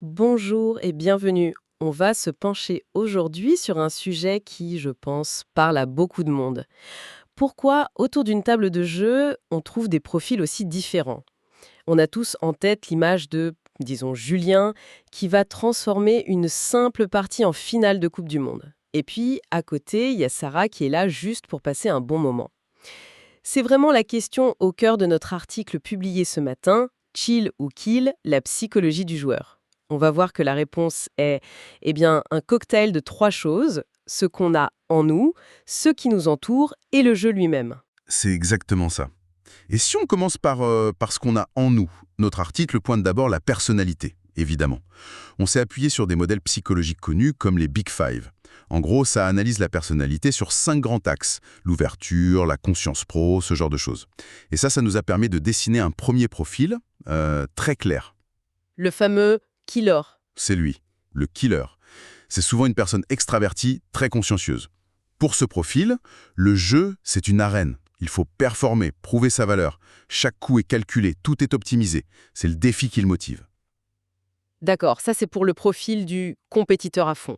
Bonjour et bienvenue. On va se pencher aujourd'hui sur un sujet qui, je pense, parle à beaucoup de monde. Pourquoi, autour d'une table de jeu, on trouve des profils aussi différents? On a tous en tête l'image de, disons, Julien, qui va transformer une simple partie en finale de Coupe du Monde. Et puis, à côté, il y a Sarah qui est là juste pour passer un bon moment. C'est vraiment la question au cœur de notre article publié ce matin, Chill ou Kill, la psychologie du joueur. On va voir que la réponse est un cocktail de trois choses, ce qu'on a en nous, ce qui nous entoure et le jeu lui-même. C'est exactement ça. Et si on commence par ce qu'on a en nous, notre article pointe d'abord la personnalité, évidemment. On s'est appuyé sur des modèles psychologiques connus comme les Big Five. En gros, ça analyse la personnalité sur 5 grands axes: l'ouverture, la conscience pro, ce genre de choses. Et ça nous a permis de dessiner un premier profil très clair. Le fameux killer. C'est lui, le killer. C'est souvent une personne extravertie, très consciencieuse. Pour ce profil, le jeu, c'est une arène. Il faut performer, prouver sa valeur. Chaque coup est calculé, tout est optimisé. C'est le défi qui le motive. D'accord, ça c'est pour le profil du compétiteur à fond.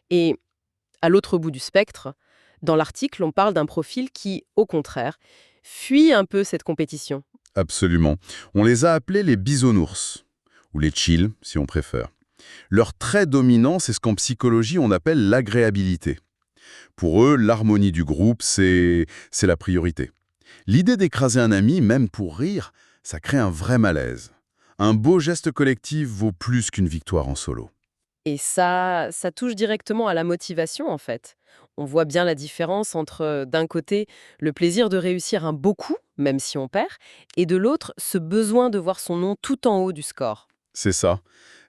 Et à l'autre bout du spectre, dans l'article, on parle d'un profil qui, au contraire, fuit un peu cette compétition. Absolument. On les a appelés les bisounours, ou les chill, si on préfère. Leur trait dominant, c'est ce qu'en psychologie on appelle l'agréabilité. Pour eux, l'harmonie du groupe, c'est la priorité. L'idée d'écraser un ami, même pour rire, ça crée un vrai malaise. Un beau geste collectif vaut plus qu'une victoire en solo. Et ça touche directement à la motivation, en fait. On voit bien la différence entre, d'un côté, le plaisir de réussir un beau coup, même si on perd, et de l'autre, ce besoin de voir son nom tout en haut du score. C'est ça.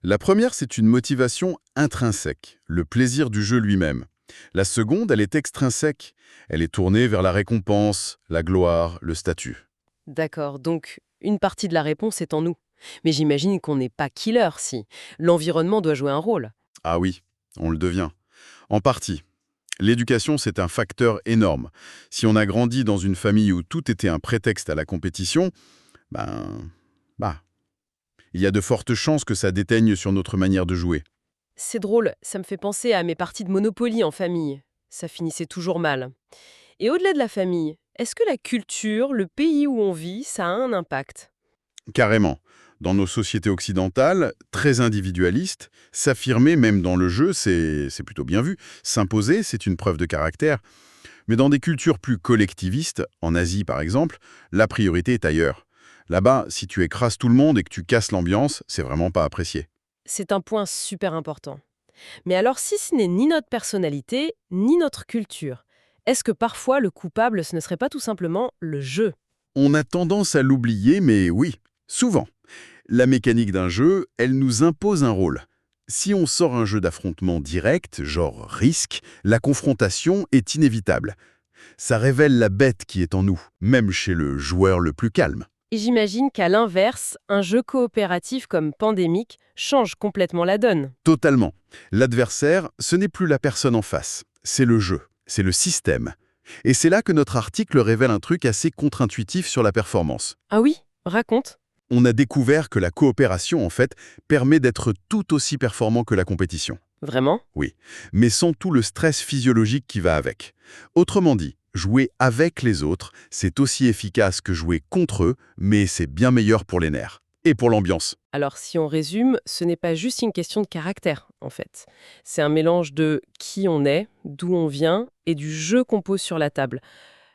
La première, c'est une motivation intrinsèque, le plaisir du jeu lui-même. La seconde, elle est extrinsèque. Elle est tournée vers la récompense, la gloire, le statut. D'accord, donc une partie de la réponse est en nous. Mais j'imagine qu'on n'est pas killer si. L'environnement doit jouer un rôle. Ah oui, on le devient. En partie. L'éducation, c'est un facteur énorme. Si on a grandi dans une famille où tout était un prétexte à la compétition, ben, bah, il y a de fortes chances que ça déteigne sur notre manière de jouer. C'est drôle, ça me fait penser à mes parties de Monopoly en famille. Ça finissait toujours mal. Et au-delà de la famille, est-ce que la culture, le pays où on vit, ça a un impact? Carrément. Dans nos sociétés occidentales, très individualistes, s'affirmer même dans le jeu, c'est plutôt bien vu. S'imposer, c'est une preuve de caractère. Mais dans des cultures plus collectivistes, en Asie par exemple, la priorité est ailleurs. Là-bas, si tu écrases tout le monde et que tu casses l'ambiance, c'est vraiment pas apprécié. C'est un point super important. Mais alors, si ce n'est ni notre personnalité, ni notre culture, est-ce que parfois le coupable, ce ne serait pas tout simplement le jeu? On a tendance à l'oublier, mais oui, souvent. La mécanique d'un jeu, elle nous impose un rôle. Si on sort un jeu d'affrontement direct, genre risque, la confrontation est inévitable. Ça révèle la bête qui est en nous, même chez le joueur le plus calme. Et j'imagine qu'à l'inverse, un jeu coopératif comme Pandémique change complètement la donne. Totalement. L'adversaire, ce n'est plus la personne en face, c'est le jeu, c'est le système. Et c'est là que notre article révèle un truc assez contre-intuitif sur la performance. Ah oui? Raconte. On a découvert que la coopération, en fait, permet d'être tout aussi performant que la compétition. Vraiment? Oui, mais sans tout le stress physiologique qui va avec. Autrement dit, jouer avec les autres, c'est aussi efficace que jouer contre eux, mais c'est bien meilleur pour les nerfs. Et pour l'ambiance. Alors si on résume, ce n'est pas juste une question de caractère, en fait. C'est un mélange de qui on est, d'où on vient, et du jeu qu'on pose sur la table.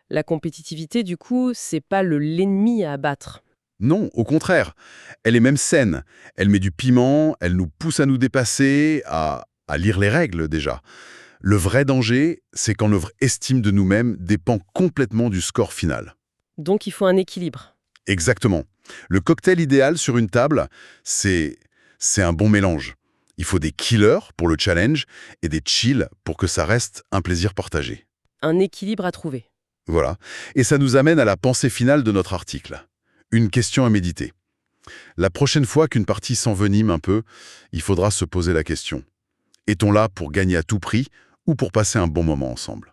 La compétitivité, du coup, c'est pas l'ennemi à abattre. Non, au contraire. Elle est même saine. Elle met du piment, elle nous pousse à nous dépasser, à lire les règles déjà. Le vrai danger, c'est quand notre estime de nous-mêmes dépend complètement du score final. Donc il faut un équilibre. Exactement. Le cocktail idéal sur une table, c'est un bon mélange. Il faut des killers pour le challenge et des chill pour que ça reste un plaisir partagé. Un équilibre à trouver. Voilà. Et ça nous amène à la pensée finale de notre article. Une question à méditer. La prochaine fois qu'une partie s'envenime un peu, il faudra se poser la question. Est-on là pour gagner à tout prix ou pour passer un bon moment ensemble?